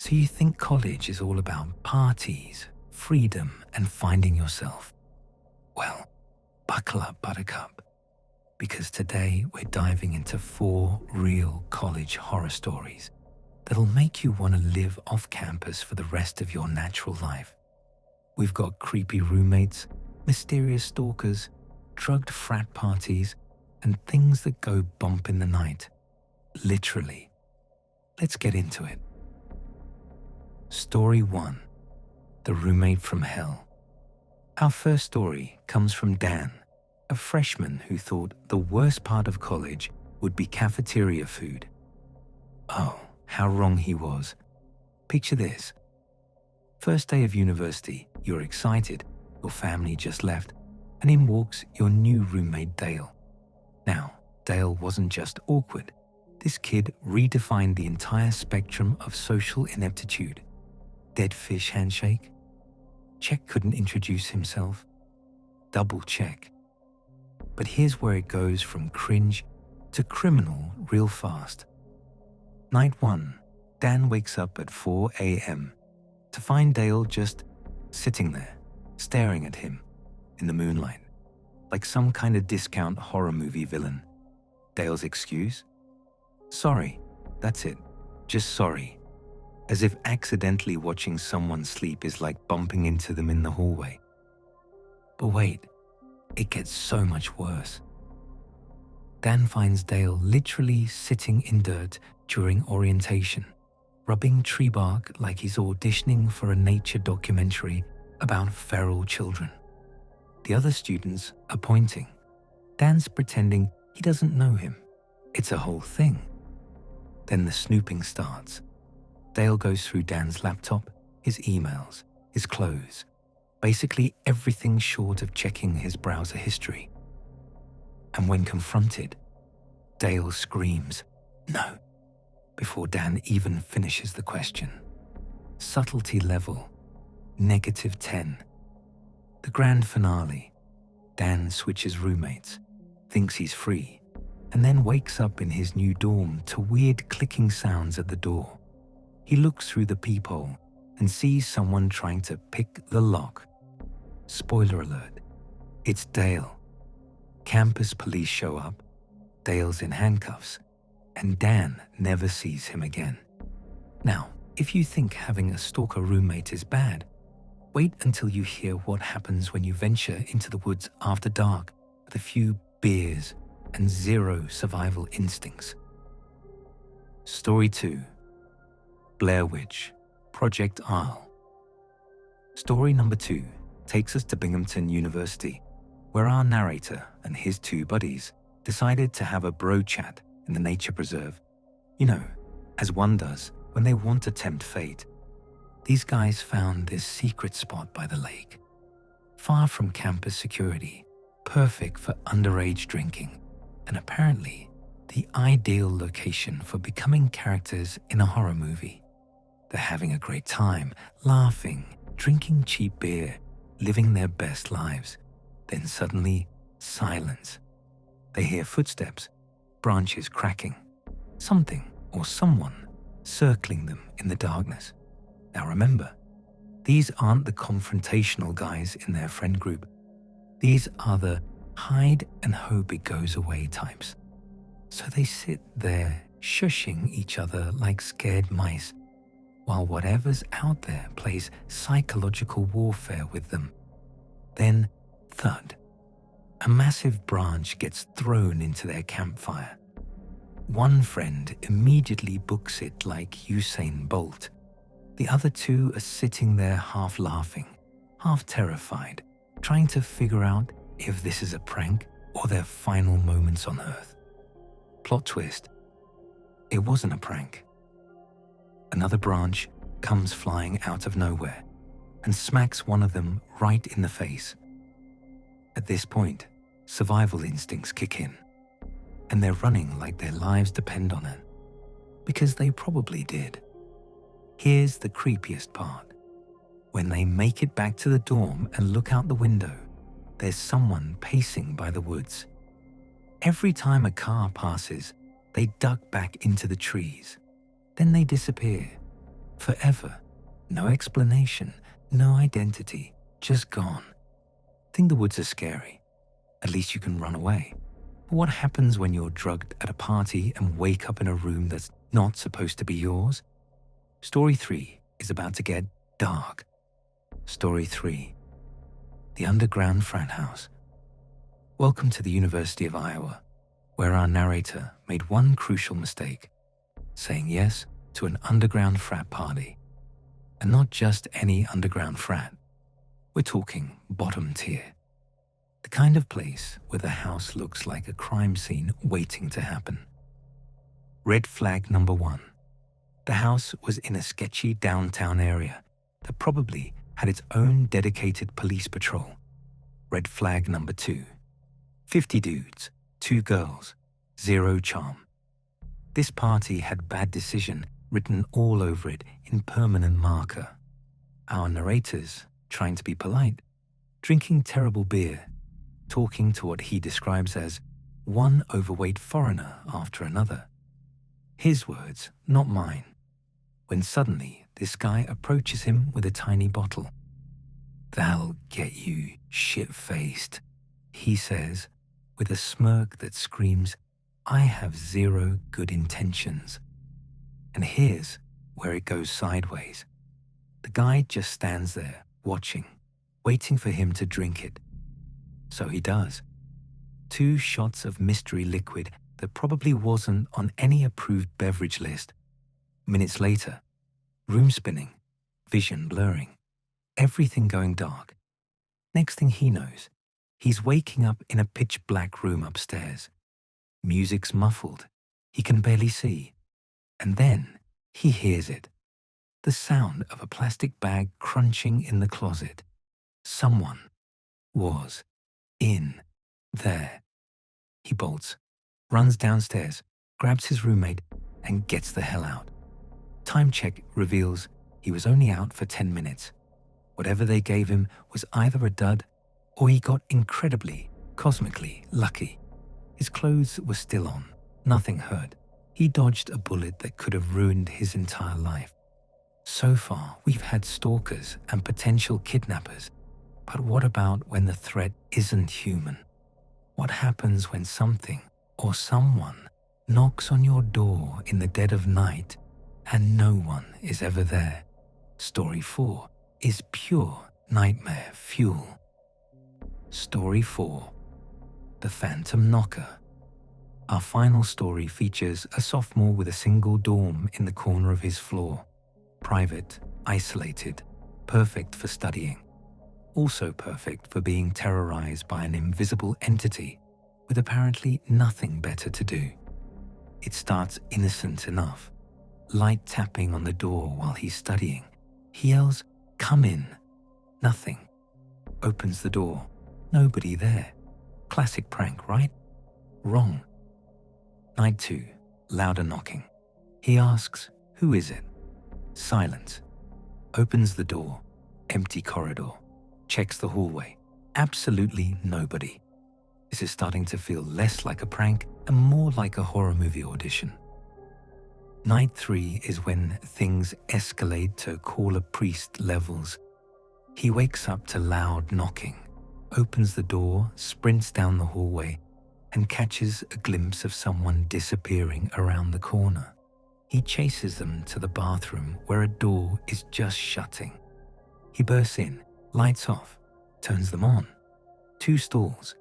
So you think college is all about parties, freedom, and finding yourself? Well, buckle up, Buttercup, because today we're diving into 4 real college horror stories that'll make you want to live off campus for the rest of your natural life. We've got creepy roommates, mysterious stalkers, drugged frat parties, and things that go bump in the night. Literally. Let's get into it. Story 1. The Roommate from Hell. Our first story comes from Dan, a freshman who thought the worst part of college would be cafeteria food. Oh, how wrong he was. Picture this. First day of university, you're excited, your family just left, and in walks your new roommate Dale. Now, Dale wasn't just awkward. This kid redefined the entire spectrum of social ineptitude. Dead fish handshake? Check couldn't introduce himself. Double check. But here's where it goes from cringe to criminal real fast. Night 1, Dan wakes up at 4 a.m. to find Dale just sitting there, staring at him in the moonlight, like some kind of discount horror movie villain. Dale's excuse? Sorry, that's it, just sorry. As if accidentally watching someone sleep is like bumping into them in the hallway. But wait, it gets so much worse. Dan finds Dale literally sitting in dirt during orientation, rubbing tree bark like he's auditioning for a nature documentary about feral children. The other students are pointing. Dan's pretending he doesn't know him. It's a whole thing. Then the snooping starts. Dale goes through Dan's laptop, his emails, his clothes, basically everything short of checking his browser history. And when confronted, Dale screams, "No," before Dan even finishes the question. Subtlety level, -10. The grand finale. Dan switches roommates, thinks he's free, and then wakes up in his new dorm to weird clicking sounds at the door. He looks through the peephole and sees someone trying to pick the lock. Spoiler alert, it's Dale. Campus police show up, Dale's in handcuffs, and Dan never sees him again. Now, if you think having a stalker roommate is bad, wait until you hear what happens when you venture into the woods after dark with a few beers and 0 survival instincts. Story 2. Blair Witch, Project Isle. Story number 2 takes us to Binghamton University, where our narrator and his 2 buddies decided to have a bro chat in the nature preserve. You know, as one does when they want to tempt fate. These guys found this secret spot by the lake, far from campus security, perfect for underage drinking, and apparently the ideal location for becoming characters in a horror movie. They're having a great time, laughing, drinking cheap beer, living their best lives. Then suddenly, silence. They hear footsteps, branches cracking, something or someone circling them in the darkness. Now remember, these aren't the confrontational guys in their friend group. These are the hide and hope it goes away types. So they sit there shushing each other like scared mice, while whatever's out there plays psychological warfare with them. Then, thud. A massive branch gets thrown into their campfire. One friend immediately books it like Usain Bolt. The other 2 are sitting there half laughing, half terrified, trying to figure out if this is a prank or their final moments on Earth. Plot twist. It wasn't a prank. Another branch comes flying out of nowhere and smacks one of them right in the face. At this point, survival instincts kick in, and they're running like their lives depend on it, because they probably did. Here's the creepiest part. When they make it back to the dorm and look out the window, there's someone pacing by the woods. Every time a car passes, they duck back into the trees. Then they disappear, Forever. No explanation, no identity, just gone. Think the woods are scary. At least you can run away. But what happens when you're drugged at a party and wake up in a room that's not supposed to be yours? Story 3 is about to get dark. Story 3. The Underground Frat House. Welcome to the University of Iowa, where our narrator made one crucial mistake, saying yes to an underground frat party. And not just any underground frat. We're talking bottom tier. The kind of place where the house looks like a crime scene waiting to happen. Red flag number 1. The house was in a sketchy downtown area that probably had its own dedicated police patrol. Red flag number 2. 50 dudes, 2 girls, 0 charm. This party had bad decision written all over it in permanent marker. Our narrators, trying to be polite, drinking terrible beer, talking to what he describes as one overweight foreigner after another. His words, not mine. When suddenly this guy approaches him with a tiny bottle. "That'll get you shit-faced," he says, with a smirk that screams, "I have 0 good intentions." And here's where it goes sideways. The guy just stands there, watching, waiting for him to drink it. So he does. 2 shots of mystery liquid that probably wasn't on any approved beverage list. Minutes later, room spinning, vision blurring, everything going dark. Next thing he knows, he's waking up in a pitch-black room upstairs. Music's muffled. He can barely see. And then he hears it. The sound of a plastic bag crunching in the closet. Someone was in there. He bolts, runs downstairs, grabs his roommate, and gets the hell out. Time check reveals he was only out for 10 minutes. Whatever they gave him was either a dud or he got incredibly, cosmically lucky. His clothes were still on. Nothing hurt. He dodged a bullet that could have ruined his entire life. So far, we've had stalkers and potential kidnappers. But what about when the threat isn't human? What happens when something or someone knocks on your door in the dead of night and no one is ever there? Story 4 is pure nightmare fuel. Story 4. The Phantom Knocker. Our final story features a sophomore with a single dorm in the corner of his floor. Private, isolated, perfect for studying. Also perfect for being terrorized by an invisible entity with apparently nothing better to do. It starts innocent enough. Light tapping on the door while he's studying. He yells, "Come in." Nothing. Opens the door. Nobody there. Classic prank, right? Wrong. Night 2. Louder knocking. He asks, "Who is it?" Silence. Opens the door. Empty corridor. Checks the hallway. Absolutely nobody. This is starting to feel less like a prank and more like a horror movie audition. Night 3 is when things escalate to call a priest levels. He wakes up to loud knocking, opens the door, sprints down the hallway, and catches a glimpse of someone disappearing around the corner. He chases them to the bathroom where a door is just shutting. He bursts in, lights off, turns them on. 2 stalls.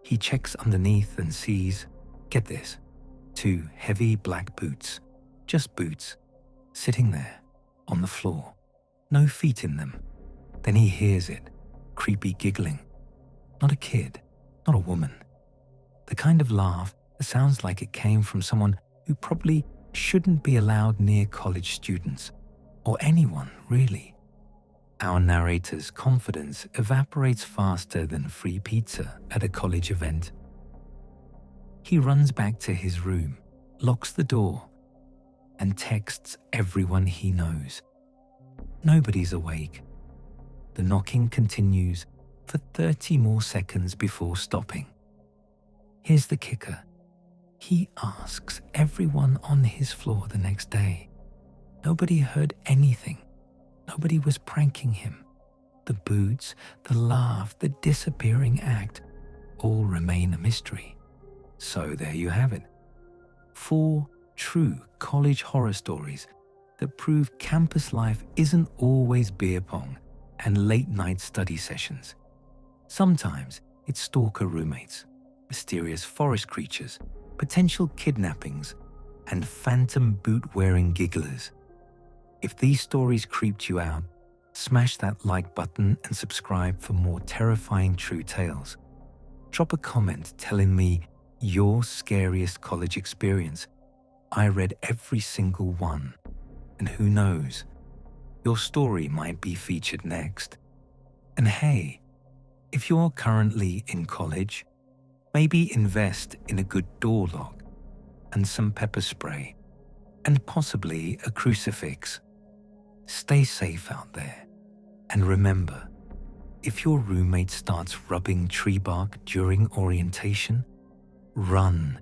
He checks underneath and sees, get this, 2 heavy black boots, just boots, sitting there on the floor, no feet in them. Then he hears it, creepy giggling. Not a kid, not a woman. The kind of laugh that sounds like it came from someone who probably shouldn't be allowed near college students, or anyone really. Our narrator's confidence evaporates faster than free pizza at a college event. He runs back to his room, locks the door, and texts everyone he knows. Nobody's awake. The knocking continues for 30 more seconds before stopping. Here's the kicker. He asks everyone on his floor the next day, Nobody heard anything. Nobody was pranking him. The boots, the laugh, the disappearing act all remain a mystery. So there you have it. 4 true college horror stories that prove campus life isn't always beer pong and late-night study sessions. Sometimes it's stalker roommates, mysterious forest creatures, potential kidnappings, and phantom boot-wearing gigglers. If these stories creeped you out, smash that like button and subscribe for more terrifying true tales. Drop a comment telling me your scariest college experience. I read every single one. And who knows, your story might be featured next. And hey, if you're currently in college, maybe invest in a good door lock and some pepper spray and possibly a crucifix. Stay safe out there. And remember, if your roommate starts rubbing tree bark during orientation, run